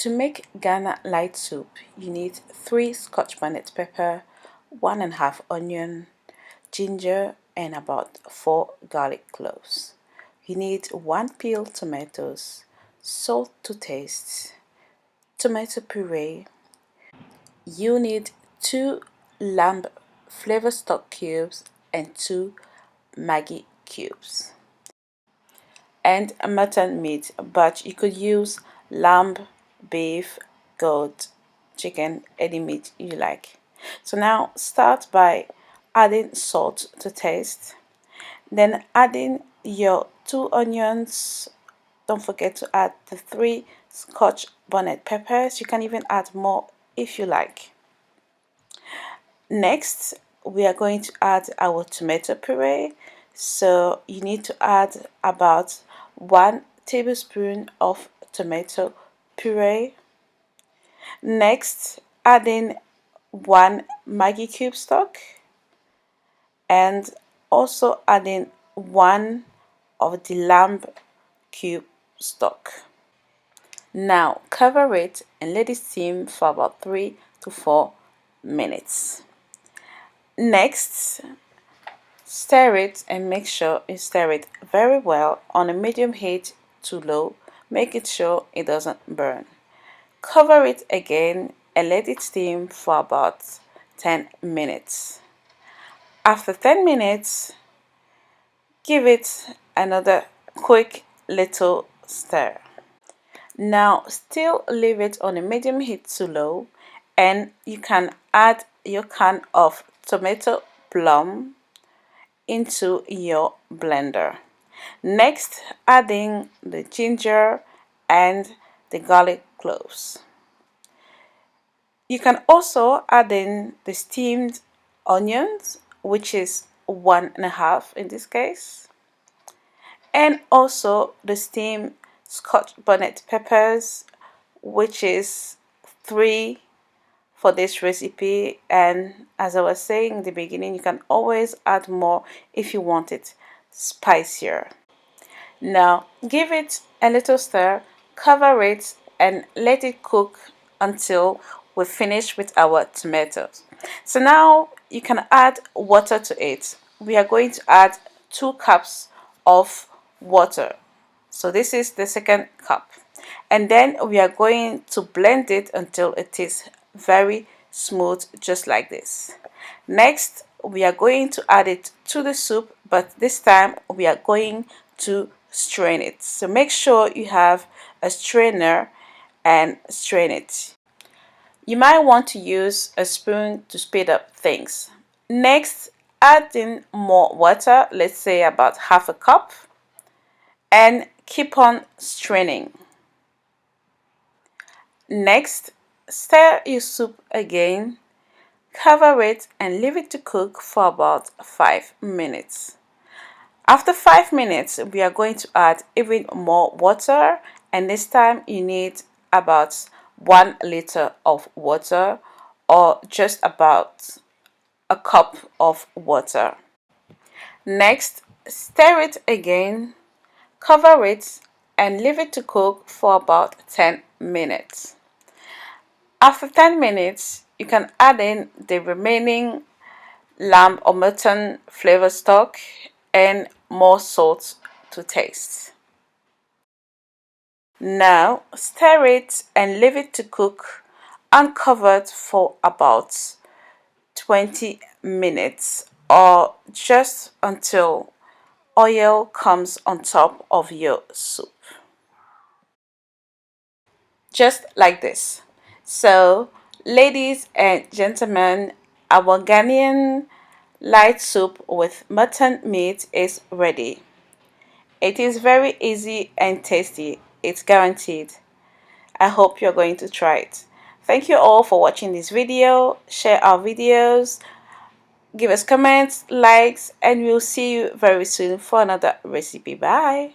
To make Ghana light soup, you need 3 Scotch bonnet pepper, 1½ onion, ginger, and about 4 garlic cloves. You need 1 peeled tomatoes, salt to taste, tomato puree. You need 2 lamb flavor stock cubes and 2 Maggi cubes. And mutton meat, but you could use lamb, beef, goat, chicken, any meat you like. So now start by adding salt to taste, then adding your 2 onions. Don't forget to add the 3 Scotch bonnet peppers. You can even add more if you like. Next, we are going to add our tomato puree. So you need to add about 1 tablespoon of tomato puree. Next, adding 1 Maggi cube stock and also adding 1 of the lamb cube stock. Now cover it and let it steam for about 3 to 4 minutes. Next, stir it and make sure you stir it very well on a medium heat to low. Make it sure it doesn't burn. Cover it again and let it steam for about 10 minutes. After 10 minutes, give it another quick little stir. Now still leave it on a medium heat to low, and you can add your can of tomato plum into your blender. Next, adding the ginger and the garlic cloves. You can also add in the steamed onions, which is 1½ in this case, and also the steamed Scotch bonnet peppers, which is 3 for this recipe. And as I was saying in the beginning, you can always add more if you want it spicier. Now give it a little stir, cover it, and let it cook until we finish with our tomatoes. So now you can add water to it. We are going to add 2 cups of water. So this is the second cup, and then we are going to blend it until it is very smooth, just like this. Next, we are going to add it to the soup, but this time we are going to strain it. So make sure you have a strainer and strain it. You might want to use a spoon to speed up things. Next, add in more water, let's say about ½ cup, and keep on straining. Next, stir your soup again, cover it and leave it to cook for about 5 minutes. After 5 minutes, we are going to add even more water, and this time you need about 1 liter of water, or just about a cup of water. Next, stir it again, cover it and leave it to cook for about 10 minutes. After 10 minutes, you can add in the remaining lamb or mutton flavor stock and more salt to taste. Now stir it and leave it to cook uncovered for about 20 minutes, or just until oil comes on top of your soup, just like this. So ladies and gentlemen, our Ghanaian light soup with mutton meat is ready. It is very easy and tasty, it's guaranteed. I hope you're going to try it. Thank you all for watching this video. Share our videos, give us comments, likes, and we'll see you very soon for another recipe. Bye.